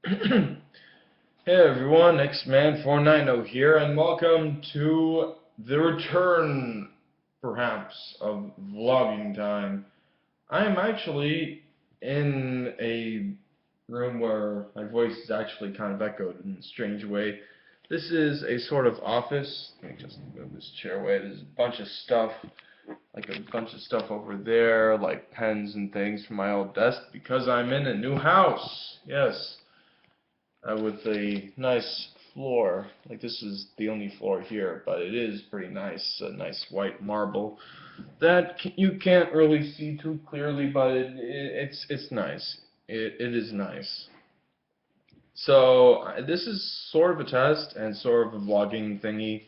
Hey everyone, X-Man490 here, and welcome to the return, perhaps, of vlogging time. I am actually in a room where my voice is actually kind of echoed in a strange way. This is a sort of office. Let me just move this chair away. There's a bunch of stuff, like a bunch of stuff over there, like pens and things from my old desk, because I'm in a new house. Yes. With a nice floor. Like, this is the only floor here, but it is pretty nice. A nice white marble that you can't really see too clearly, but it's nice. It is nice. So this is sort of a test and sort of a vlogging thingy.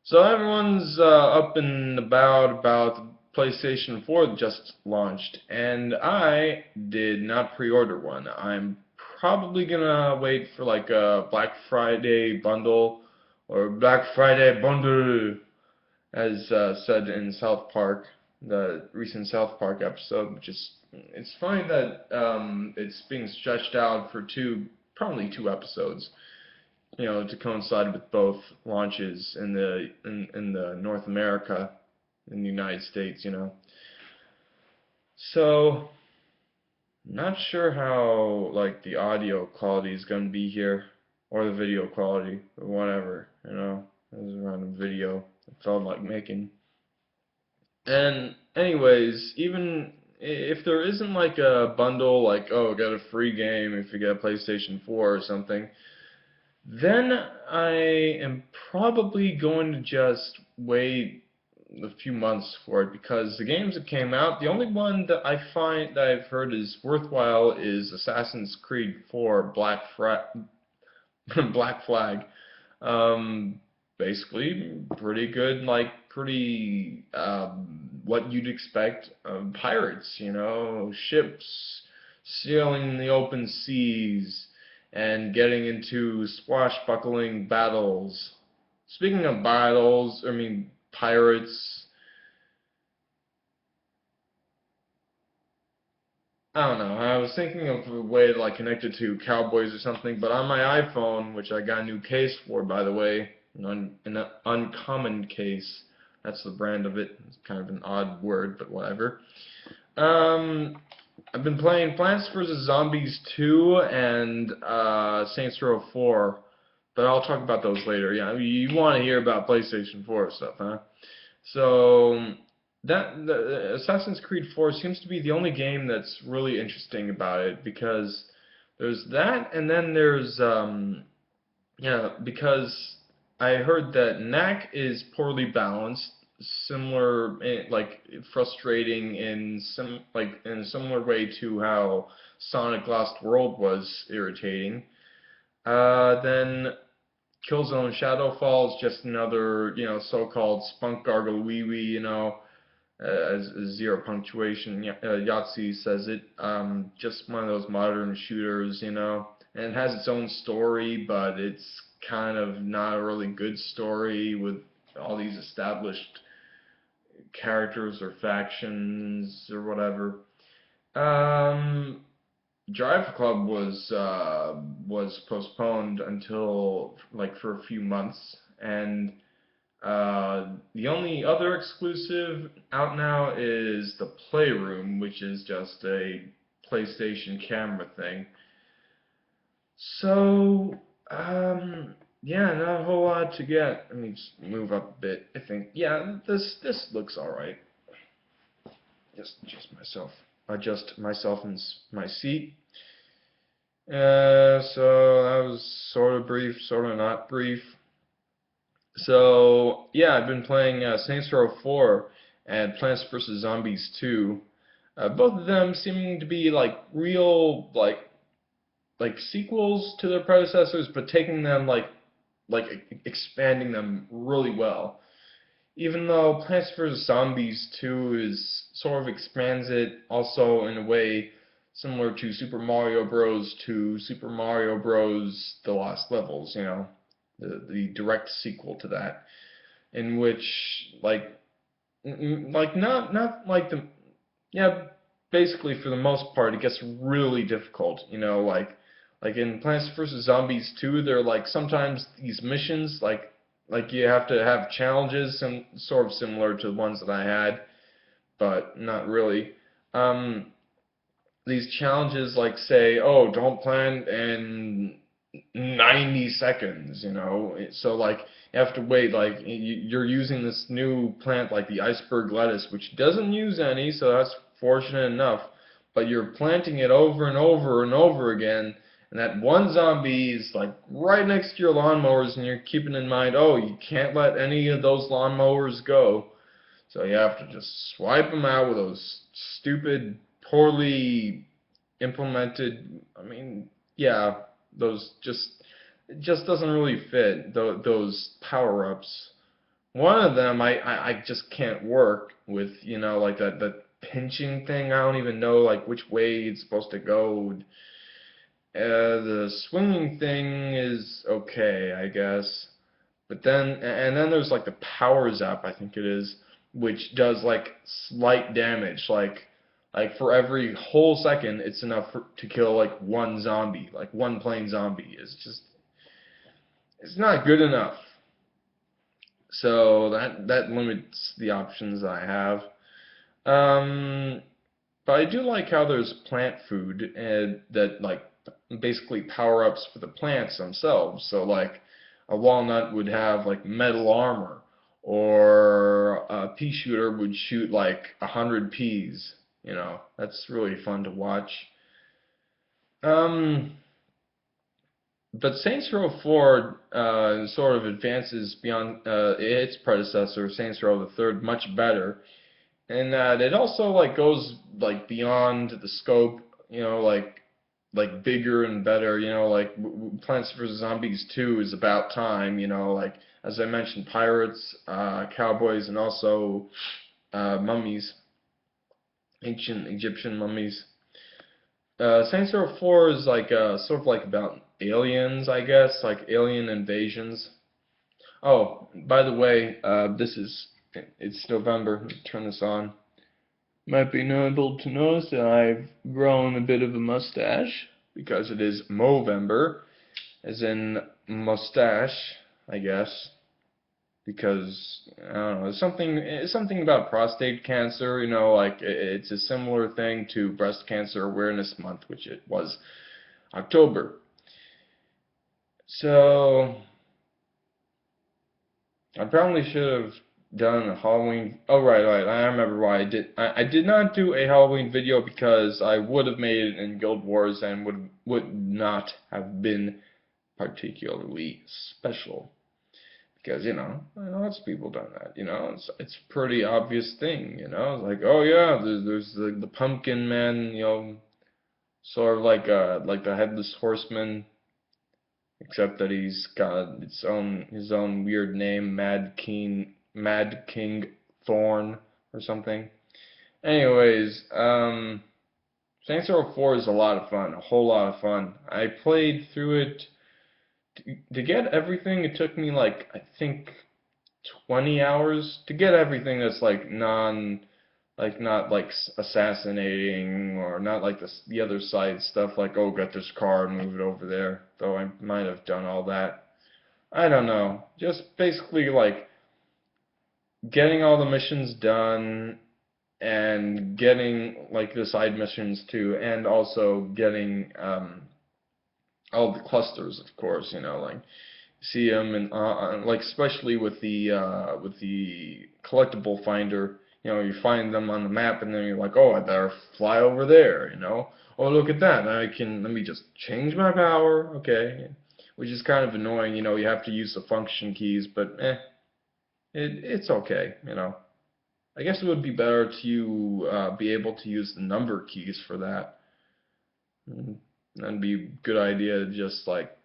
So everyone's up and about the PlayStation 4 that just launched, and I did not pre-order one. I'm probably gonna wait for like a Black Friday bundle or Black Friday bundle, as said in South Park, the recent South Park episode. Just it's funny that it's being stretched out for probably two episodes, to coincide with both launches in the North America, in the United States. So, not sure how like the audio quality is going to be here, or the video quality, or whatever. It was a random video I felt like making. And anyways, even if there isn't like a bundle, like, oh, get a free game if you get a PlayStation 4 or something, then I am probably going to just wait a few months for it, because the games that came out, the only one that I find that I've heard is worthwhile is Assassin's Creed 4 Black Flag. Um, Basically, pretty good, like pretty what you'd expect of pirates, ships sailing in the open seas and getting into swashbuckling battles. Speaking of battles, I mean pirates. I don't know. I was thinking of a way to like connect it to cowboys or something, but on my iPhone, which I got a new case for, by the way, an uncommon case. That's the brand of it. It's kind of an odd word, but whatever. Um, I've been playing Plants vs. Zombies 2 and Saints Row 4, but I'll talk about those later. Yeah, I mean, you want to hear about PlayStation 4 stuff, huh? So the Assassin's Creed 4 seems to be the only game that's really interesting about it, because there's that, and then there's yeah, because I heard that knack is poorly balanced, similar, like frustrating in a similar way to how Sonic Lost World was irritating. Then Killzone Shadowfall is just another, so-called spunk gargle wee wee, as zero punctuation, Yahtzee says it. Just one of those modern shooters. And it has its own story, but it's kind of not a really good story with all these established characters or factions or whatever. Um, Drive Club was postponed until like for a few months, and the only other exclusive out now is the Playroom, which is just a PlayStation camera thing. So, yeah, not a whole lot to get. Let me just move up a bit. I think, yeah, this looks all right. Just adjust myself in my seat. So that was sort of brief, sort of not brief. So yeah, I've been playing Saints Row 4 and Plants vs. Zombies 2. Both of them seeming to be like real like sequels to their predecessors, but taking them like expanding them really well. Even though Plants vs. Zombies 2 is sort of expands it also in a way similar to Super Mario Bros. To Super Mario Bros. The Lost Levels, the direct sequel to that, in which like not like the yeah basically for the most part it gets really difficult, Like in Plants vs Zombies 2, there are like sometimes these missions like you have to have challenges, some sort of similar to the ones that I had, but not really. Um, these challenges like say, oh, don't plant in 90 seconds, you know. So like you have to wait, like you're using this new plant like the iceberg lettuce, which doesn't use any, so that's fortunate enough. But you're planting it over and over and over again, and that one zombie is like right next to your lawnmowers, and you're keeping in mind, oh, you can't let any of those lawnmowers go. So you have to just swipe them out with those stupid, poorly implemented, I mean, yeah, those just, it just doesn't really fit, those power-ups. One of them I just can't work with, you know, like that pinching thing. I don't even know like which way it's supposed to go. The swinging thing is okay, I guess. But then, and then there's like the power zap, I think it is, which does like slight damage. Like for every whole second, it's enough to kill like one zombie, like one plain zombie. It's just, it's not good enough. So that limits the options I have. Um, but I do like how there's plant food and that like basically power ups for the plants themselves. So like a walnut would have like metal armor, or a pea shooter would shoot like 100 peas. You know, that's really fun to watch. Um, but Saints Row 4 sort of advances beyond its predecessor, Saints Row the Third, much better. And it also like goes like beyond the scope, you know, like bigger and better, you know, like Plants vs Zombies 2 is about time, you know, like as I mentioned, pirates, cowboys, and also mummies, ancient Egyptian mummies. Saints Row 4 is like sort of like about aliens, I guess, like alien invasions. Oh, by the way, it's November. Let me turn this on. Might be able to notice that I've grown a bit of a mustache because it is Movember, as in mustache, I guess. Because I don't know, it's something about prostate cancer. You know, like it's a similar thing to Breast Cancer Awareness Month, which it was October. So I probably should have done a Halloween. Oh, right. I remember why I did. I did not do a Halloween video because I would have made it in Guild Wars and would not have been particularly special. Because, you know, lots of people done that, you know, it's a pretty obvious thing, you know, it's like, oh yeah, there's the pumpkin man, you know, sort of like the headless horseman, except that he's got his own weird name, Mad King Thorn or something. Anyways, Saints Row 4 is a lot of fun, a whole lot of fun. I played through it to get everything. It took me like I think 20 hours to get everything that's like like not like assassinating, or not like the other side stuff like, oh, get this car and move it over there, though I might have done all that. I don't know, just basically like getting all the missions done and getting like the side missions too, and also getting all the clusters, of course, you know, like see them, and like especially with the collectible finder, you know, you find them on the map and then you're like, oh, I better fly over there, you know. Oh, look at that. Let me just change my power. Okay. Which is kind of annoying, you know, you have to use the function keys, but it's okay, you know. I guess it would be better to be able to use the number keys for that. That'd be a good idea to just like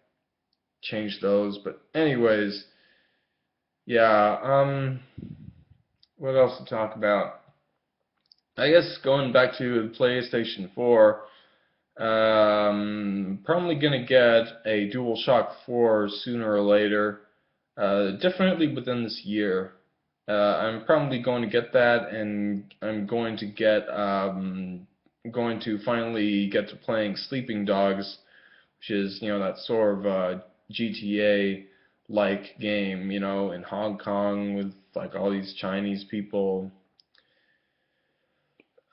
change those. But anyways, yeah, what else to talk about? I guess going back to the PlayStation 4, probably gonna get a DualShock 4 sooner or later, definitely within this year. I'm probably going to get that, and I'm going to finally get to playing Sleeping Dogs, which is, that sort of GTA-like game, in Hong Kong with like all these Chinese people.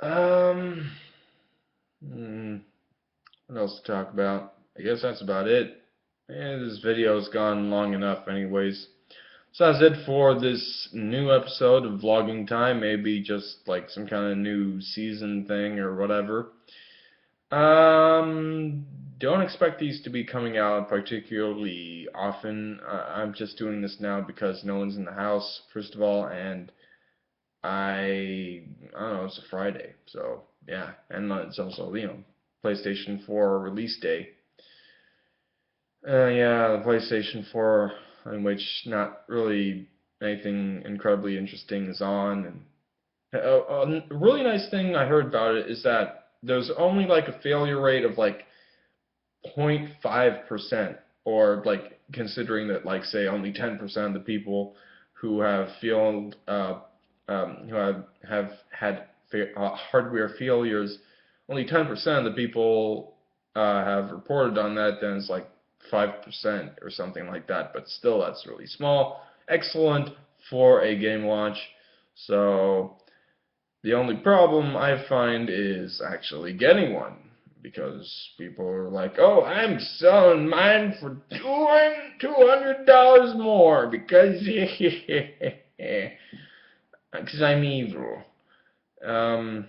Um, hmm, what else to talk about? I guess that's about it. This video's gone long enough anyways. So that's it for this new episode of Vlogging Time. Maybe just like some kind of new season thing or whatever. Don't expect these to be coming out particularly often. I'm just doing this now because no one's in the house, first of all, and I don't know, it's a Friday, so yeah, and it's also, PlayStation 4 release day. Yeah, the PlayStation 4, in which not really anything incredibly interesting is on, and a really nice thing I heard about it is that there's only like a failure rate of like 0.5%, or like considering that like say only 10% of the people who have who have had hardware failures, only 10% of the people have reported on that, then it's like 5% or something like that. But still, that's really small. Excellent for a game launch. So the only problem I find is actually getting one, because people are like, "Oh, I'm selling mine for $200 more because because I'm evil." Um,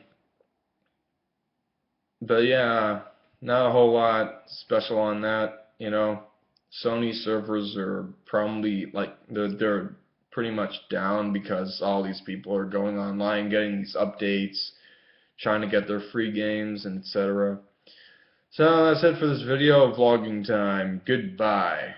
but yeah, not a whole lot special on that. Sony servers are probably like they're pretty much down because all these people are going online, getting these updates, trying to get their free games, and etc. So that's it for this video of Vlogging Time. Goodbye.